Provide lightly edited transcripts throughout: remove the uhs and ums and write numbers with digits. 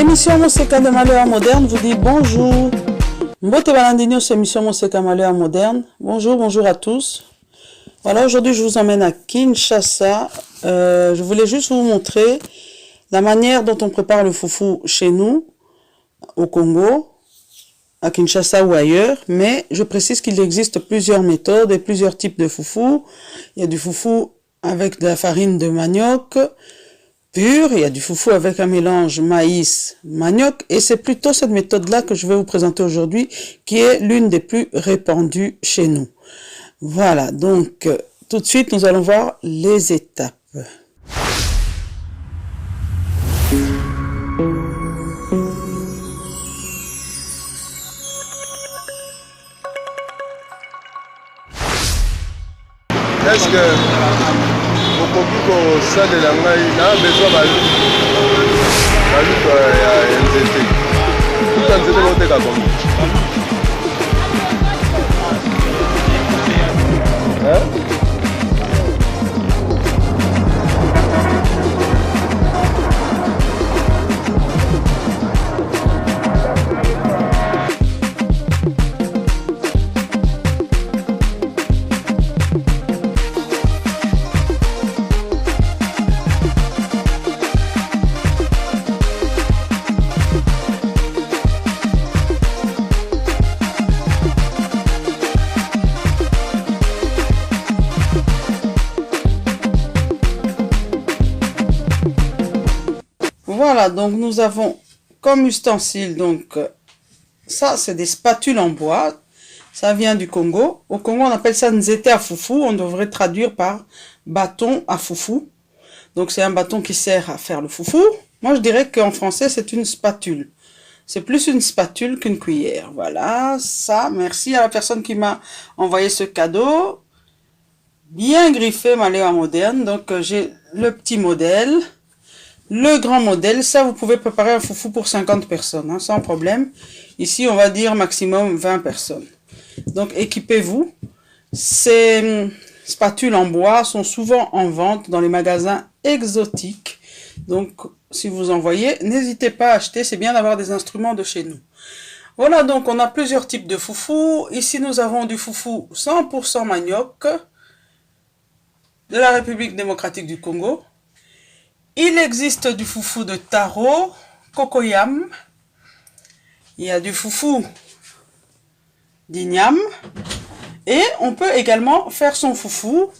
L'émission Moseka de Malheur Moderne vous dit bonjour. Mbote Balandinho, c'est l'émission Moseka Malheur Moderne. Bonjour, bonjour à tous. Voilà, aujourd'hui je vous emmène à Kinshasa. Je voulais juste vous montrer la manière dont on prépare le foufou chez nous, au Congo, à Kinshasa ou ailleurs. Mais je précise qu'il existe plusieurs méthodes et plusieurs types de foufou. Il y a du foufou avec de la farine de manioc pur, il y a du foufou avec un mélange maïs-manioc, et c'est plutôt cette méthode-là que je vais vous présenter aujourd'hui, qui est l'une des plus répandues chez nous. Voilà, donc tout de suite nous allons voir les étapes. Est-ce que okoki kosalela ngai na besoin balutu ya nzete tuta nzete koteka komi Voilà, donc nous avons comme ustensile, donc ça c'est des spatules en bois, ça vient du Congo. Au Congo on appelle ça nzete à foufou, on devrait traduire par bâton à foufou. Donc c'est un bâton qui sert à faire le foufou. Moi je dirais qu'en français c'est une spatule. C'est plus une spatule qu'une cuillère. Voilà, ça, merci à la personne qui m'a envoyé ce cadeau. Bien griffé, Malheur Moderne, donc j'ai le petit modèle. Le grand modèle, ça vous pouvez préparer un foufou pour 50 personnes, hein, sans problème. Ici, on va dire maximum 20 personnes. Donc, équipez-vous. Ces spatules en bois sont souvent en vente dans les magasins exotiques. Donc, si vous en voyez, n'hésitez pas à acheter. C'est bien d'avoir des instruments de chez nous. Voilà, donc on a plusieurs types de foufou. Ici, nous avons du foufou 100% manioc de la République démocratique du Congo. Il existe du foufou de taro, cocoyam. Il y a du foufou d'igname. Et on peut également faire son foufou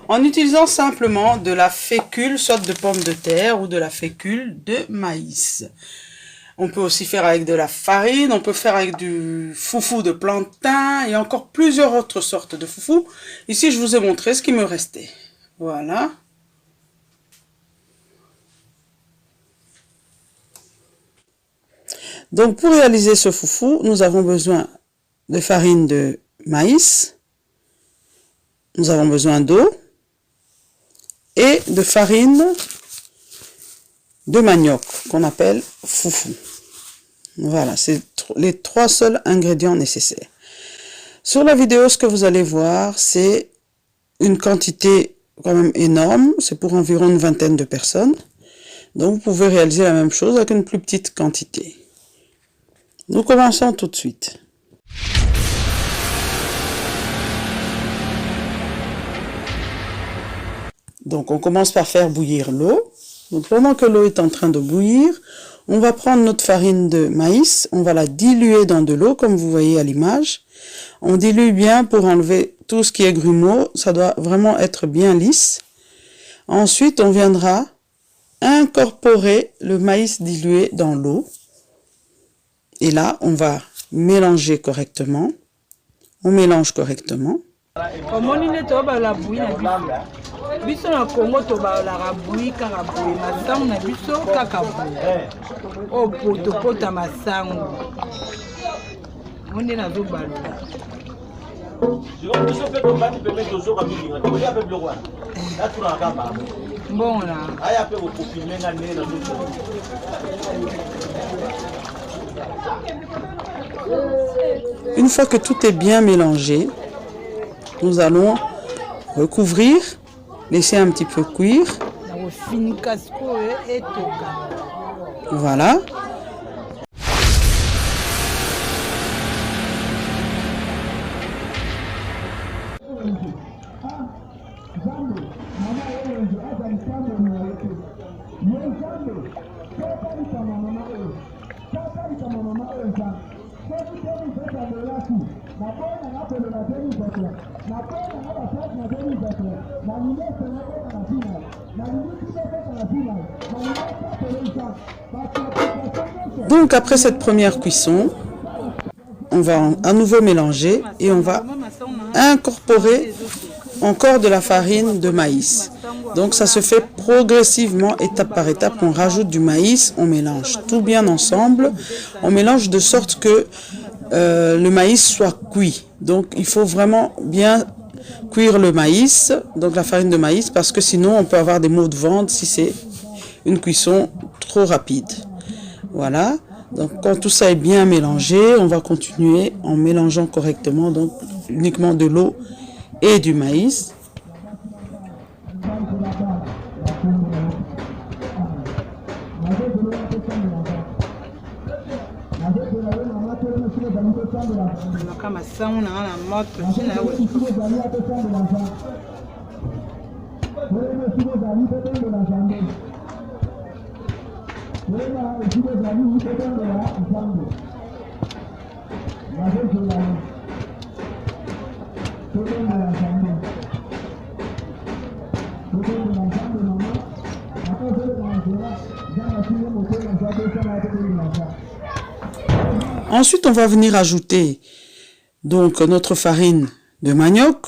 en utilisant simplement de la fécule, soit de pomme de terre ou de la fécule de maïs. On peut aussi faire avec de la farine, on peut faire avec du foufou de plantain et encore plusieurs autres sortes de foufou. Ici, je vous ai montré ce qui me restait. Voilà. Donc, pour réaliser ce foufou, nous avons besoin de farine de maïs, nous avons besoin d'eau et de farine de manioc, qu'on appelle foufou. Voilà, c'est les trois seuls ingrédients nécessaires. Sur la vidéo, ce que vous allez voir, c'est une quantité quand même énorme, c'est pour environ une vingtaine de personnes. Donc, vous pouvez réaliser la même chose avec une plus petite quantité. Nous commençons tout de suite. Donc on commence par faire bouillir l'eau. Donc pendant que l'eau est en train de bouillir, on va prendre notre farine de maïs, on va la diluer dans de l'eau comme vous voyez à l'image. On dilue bien pour enlever tout ce qui est grumeaux, ça doit vraiment être bien lisse. Ensuite on viendra incorporer le maïs dilué dans l'eau. Et là, on va mélanger correctement. On mélange correctement. Une fois que tout est bien mélangé, nous allons recouvrir, laisser un petit peu cuire. Voilà. Donc après cette première cuisson, on va à nouveau mélanger et on va incorporer encore de la farine de maïs. Donc ça se fait progressivement, étape par étape. On rajoute du maïs, on mélange tout bien ensemble. On mélange de sorte que le maïs soit cuit. Donc il faut vraiment bien cuire le maïs, donc la farine de maïs, parce que sinon on peut avoir des maux de ventre si c'est une cuisson trop rapide. Voilà, donc quand tout ça est bien mélangé, on va continuer en mélangeant correctement, donc uniquement de l'eau et du maïs. Ensuite, on va venir ajouter donc notre farine de manioc.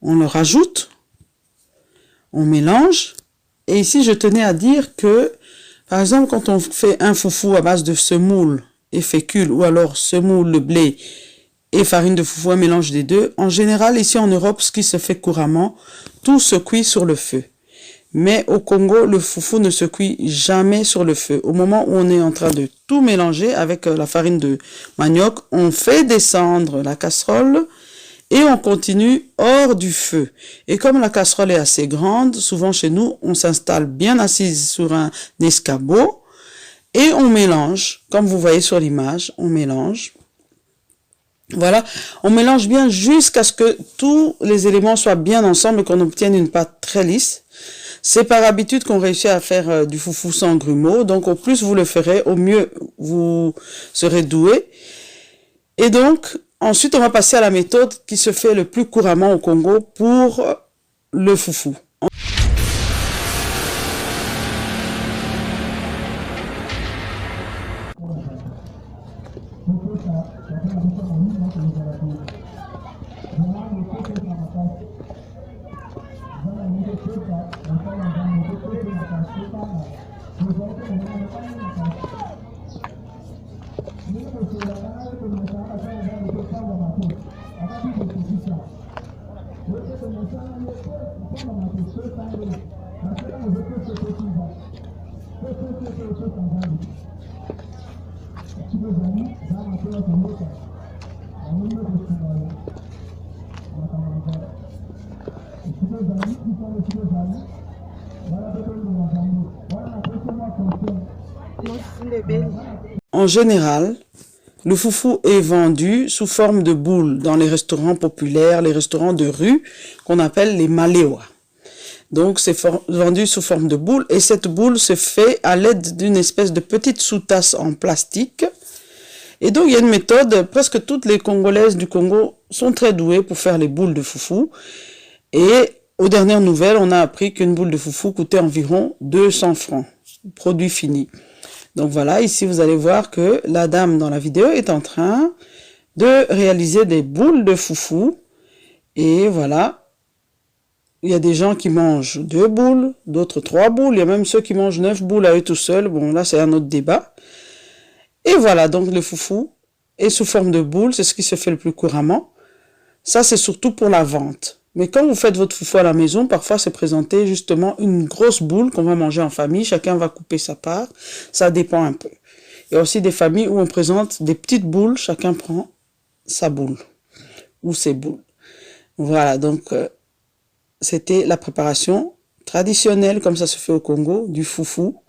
On le rajoute, on mélange. Et ici, je tenais à dire que, par exemple, quand on fait un foufou à base de semoule et fécule, ou alors semoule, le blé et farine de foufou, un mélange des deux, en général, ici en Europe, ce qui se fait couramment, tout se cuit sur le feu. Mais au Congo, le foufou ne se cuit jamais sur le feu. Au moment où on est en train de tout mélanger avec la farine de manioc, on fait descendre la casserole et on continue hors du feu. Et comme la casserole est assez grande, souvent chez nous, on s'installe bien assise sur un escabeau et on mélange. Comme vous voyez sur l'image, on mélange. Voilà, on mélange bien jusqu'à ce que tous les éléments soient bien ensemble et qu'on obtienne une pâte très lisse. C'est par habitude qu'on réussit à faire du foufou sans grumeaux. Donc, au plus vous le ferez, au mieux vous serez doué. Et donc, ensuite, on va passer à la méthode qui se fait le plus couramment au Congo pour le foufou. En général, le foufou est vendu sous forme de boule dans les restaurants populaires, les restaurants de rue qu'on appelle les malewa. Donc c'est vendu sous forme de boule et cette boule se fait à l'aide d'une espèce de petite sous-tasse en plastique. Et donc il y a une méthode, presque toutes les Congolaises du Congo sont très douées pour faire les boules de foufou. Et aux dernières nouvelles, on a appris qu'une boule de foufou coûtait environ 200 francs, produit fini. Donc voilà, ici vous allez voir que la dame dans la vidéo est en train de réaliser des boules de foufou. Et voilà, il y a des gens qui mangent 2 boules, d'autres 3 boules, il y a même ceux qui mangent 9 boules à eux tout seuls. Bon là c'est un autre débat. Et voilà, donc le foufou est sous forme de boule, c'est ce qui se fait le plus couramment. Ça c'est surtout pour la vente. Mais quand vous faites votre foufou à la maison, parfois c'est présenté justement une grosse boule qu'on va manger en famille. Chacun va couper sa part. Ça dépend un peu. Il y a aussi des familles où on présente des petites boules. Chacun prend sa boule ou ses boules. Voilà, donc c'était la préparation traditionnelle, comme ça se fait au Congo, du foufou.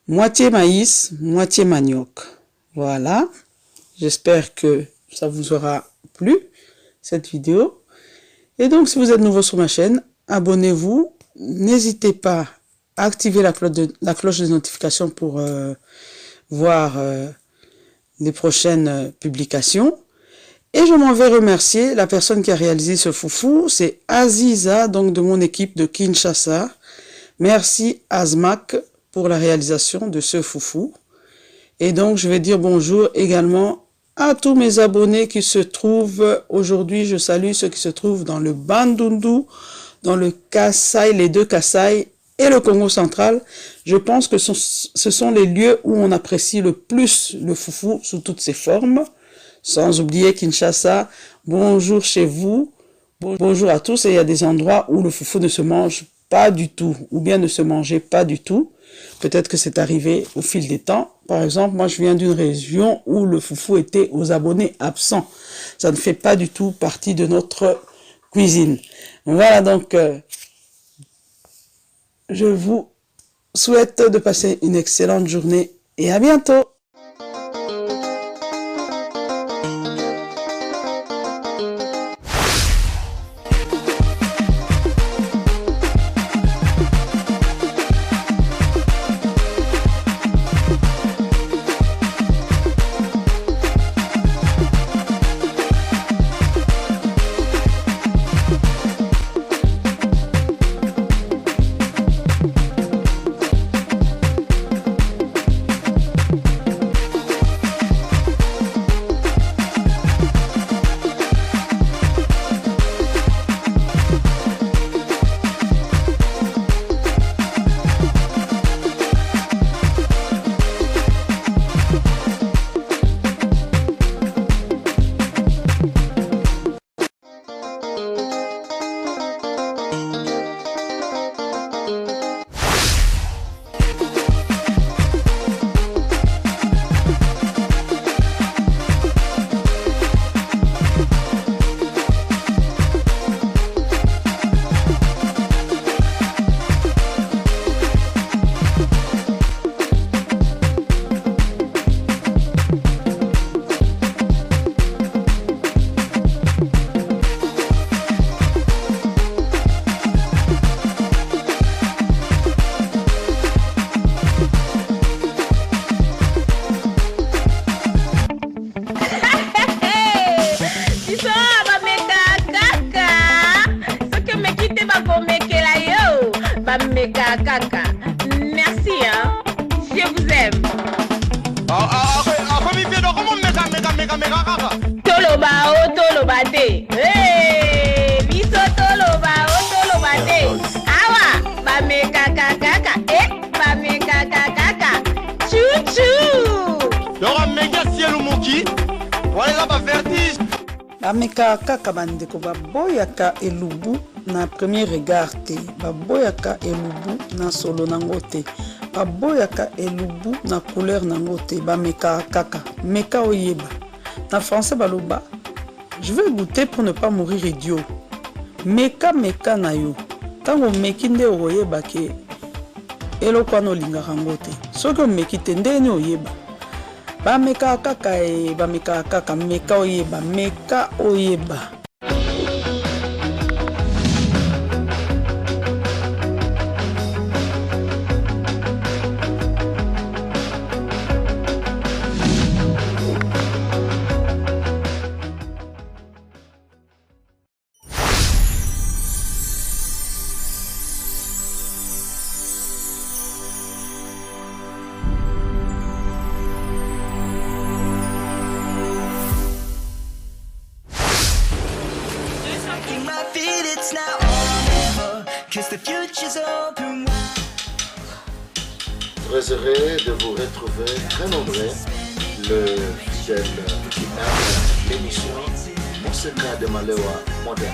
Moitié maïs, moitié manioc. Voilà. J'espère que ça vous aura plu, cette vidéo. Et donc, si vous êtes nouveau sur ma chaîne, abonnez-vous. N'hésitez pas activer la cloche de notification pour voir les prochaines publications. Et je m'en vais remercier la personne qui a réalisé ce foufou, c'est Aziza, donc de mon équipe de Kinshasa. Merci Azmak pour la réalisation de ce foufou. Et donc je vais dire bonjour également à tous mes abonnés qui se trouvent aujourd'hui. Je salue ceux qui se trouvent dans le Bandundu, dans le Kasaï, les deux Kasaï et le Congo central. Je pense que ce sont les lieux où on apprécie le plus le foufou sous toutes ses formes. Sans oublier Kinshasa, bonjour chez vous, bonjour à tous. Et il y a des endroits où le foufou ne se mange pas du tout, ou bien ne se mangeait pas du tout. Peut-être que c'est arrivé au fil des temps. Par exemple, moi je viens d'une région où le foufou était aux abonnés absents. Ça ne fait pas du tout partie de notre cuisine. Voilà donc, je vous souhaite de passer une excellente journée et à bientôt. Kaka. Merci, hein. Je vous aime. Toloba, oh, toloba, te. Hey, biso toloba, oh, toloba, te. Awa, ba me kaka kaka. Ba me kaka kaka. Chouchou. Dora mega cielo moki. Voilà ba vertige. Ba me kaka bandeko ba boyaka elubu. Na premier regard te, baboyaka elubu na solo nango te, baboyaka elubu na couleur nango te, ba meka kaka, meka oyeba. Na français baloba, je vais goûter pour ne pas mourir idiot. Meka meka na yo, tango meki nde oyeba ke eloko wana olingaka yango te. Soki omeki te ndeni oyeba. Ba meka kaka ba meka kaka, meka oyeba, meka oyeba. Très heureux de vous retrouver très nombreux, le fidèle qui aime l'émission Mon secret de Malewa moderne.